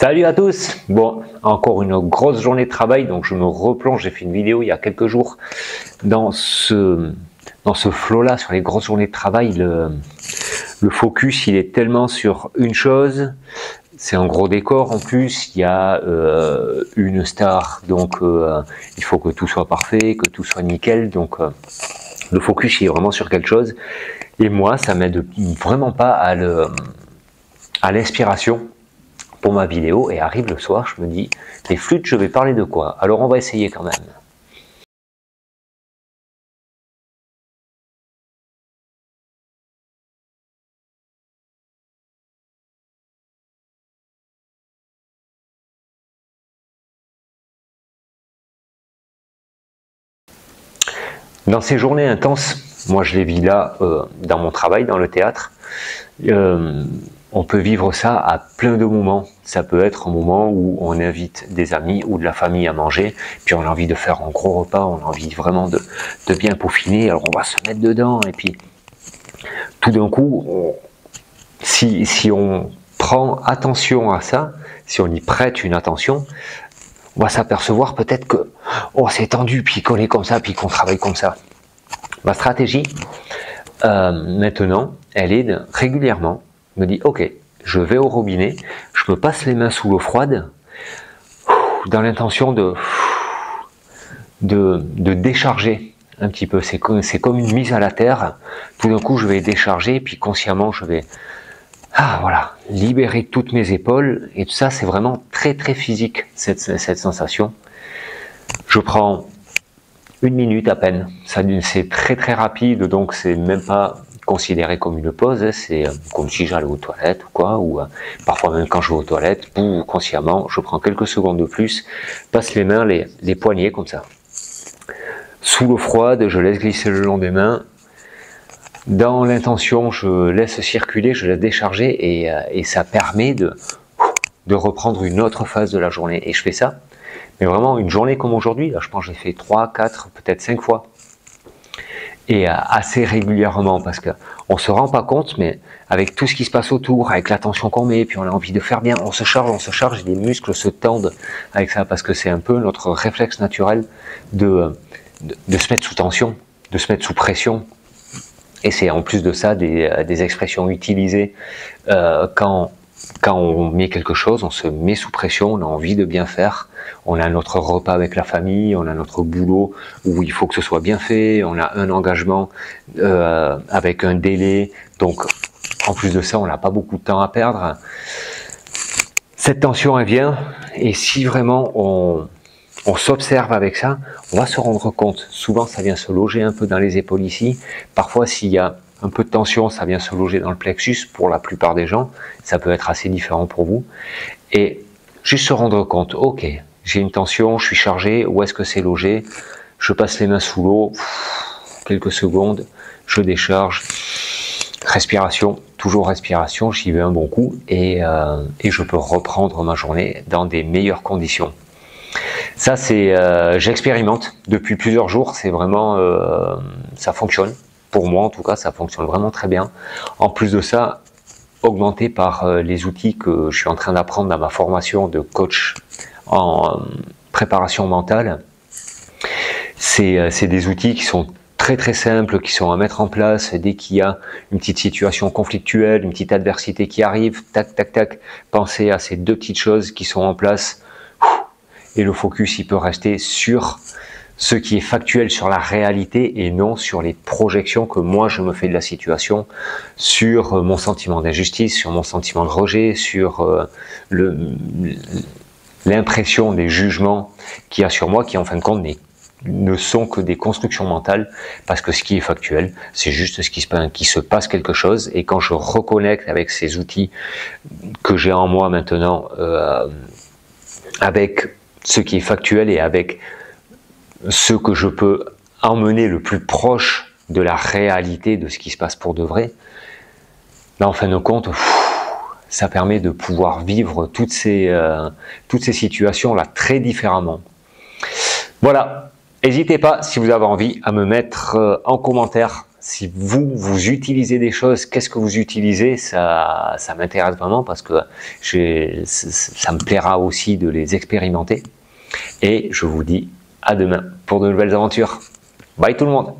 Salut à tous. Bon, encore une grosse journée de travail, donc je me replonge. J'ai fait une vidéo il y a quelques jours dans ce flow-là sur les grosses journées de travail. Le focus, il est tellement sur une chose. C'est un gros décor en plus. Il y a une star, donc il faut que tout soit parfait, que tout soit nickel. Donc le focus, il est vraiment sur quelque chose. Et moi, ça m'aide vraiment pas à l'inspiration pour ma vidéo, et arrive le soir, je me dis, les flûtes, je vais parler de quoi? Alors on va essayer quand même. Dans ces journées intenses, moi je les vis là, dans mon travail, dans le théâtre, on peut vivre ça à plein de moments. Ça peut être un moment où on invite des amis ou de la famille à manger, puis on a envie de faire un gros repas, on a envie vraiment de bien peaufiner, alors on va se mettre dedans, et puis tout d'un coup, si on prend attention à ça, si on y prête une attention, on va s'apercevoir peut-être que c'est tendu, puis qu'on est comme ça, puis qu'on travaille comme ça. Ma stratégie, maintenant, elle est régulièrement, me dit, ok, je vais au robinet, je me passe les mains sous l'eau froide, dans l'intention de décharger un petit peu. C'est comme une mise à la terre. Tout d'un coup, je vais décharger, puis consciemment, je vais voilà, libérer toutes mes épaules. Et tout ça, c'est vraiment très très physique, cette sensation. Je prends 1 minute à peine. C'est très très rapide, donc c'est même pas considéré comme une pause. C'est comme si j'allais aux toilettes ou quoi, ou parfois même quand je vais aux toilettes, consciemment, je prends quelques secondes de plus, passe les mains, les poignets comme ça. Sous l'eau froide, je laisse glisser le long des mains. Dans l'intention, je laisse circuler, je laisse décharger, et ça permet de reprendre une autre phase de la journée. Et je fais ça, mais vraiment une journée comme aujourd'hui, là je pense que j'ai fait 3, 4, peut-être 5 fois. Et assez régulièrement, parce qu'on ne se rend pas compte, mais avec tout ce qui se passe autour, avec l'attention qu'on met, puis on a envie de faire bien, on se charge, et les muscles se tendent avec ça, parce que c'est un peu notre réflexe naturel de se mettre sous tension, de se mettre sous pression. Et c'est en plus de ça des expressions utilisées quand on met quelque chose, on se met sous pression, on a envie de bien faire, on a notre repas avec la famille, on a notre boulot où il faut que ce soit bien fait, on a un engagement avec un délai, donc en plus de ça, on n'a pas beaucoup de temps à perdre. Cette tension, elle vient, et si vraiment on s'observe avec ça, on va se rendre compte. Souvent, ça vient se loger un peu dans les épaules ici. Parfois, s'il y a un peu de tension, ça vient se loger dans le plexus. Pour la plupart des gens, ça peut être assez différent pour vous. Et juste se rendre compte, ok, j'ai une tension, je suis chargé, où est-ce que c'est logé? Je passe les mains sous l'eau, quelques secondes, je décharge, respiration, toujours respiration, j'y vais un bon coup, et je peux reprendre ma journée dans des meilleures conditions. Ça, c'est, j'expérimente depuis plusieurs jours, c'est vraiment, ça fonctionne. Pour moi, en tout cas, ça fonctionne vraiment très bien. En plus de ça, augmenté par les outils que je suis en train d'apprendre dans ma formation de coach en préparation mentale. C'est des outils qui sont très très simples, qui sont à mettre en place dès qu'il y a une petite situation conflictuelle, une petite adversité qui arrive, tac, tac, tac, pensez à ces 2 petites choses qui sont en place. Et le focus, il peut rester sur ce qui est factuel, sur la réalité, et non sur les projections que moi je me fais de la situation, sur mon sentiment d'injustice, sur mon sentiment de rejet, sur l'impression des jugements qu'il y a sur moi, qui en fin de compte ne sont que des constructions mentales, parce que ce qui est factuel, c'est juste ce qui se passe quelque chose, et quand je reconnecte avec ces outils que j'ai en moi maintenant, avec ce qui est factuel et avec ce que je peux emmener le plus proche de la réalité de ce qui se passe pour de vrai, là, en fin de compte, ça permet de pouvoir vivre toutes ces situations-là très différemment. Voilà, n'hésitez pas, si vous avez envie, à me mettre en commentaire Si vous utilisez des choses, qu'est-ce que vous utilisez, ça m'intéresse vraiment parce que ça me plaira aussi de les expérimenter. Et je vous dis à demain pour de nouvelles aventures. Bye tout le monde!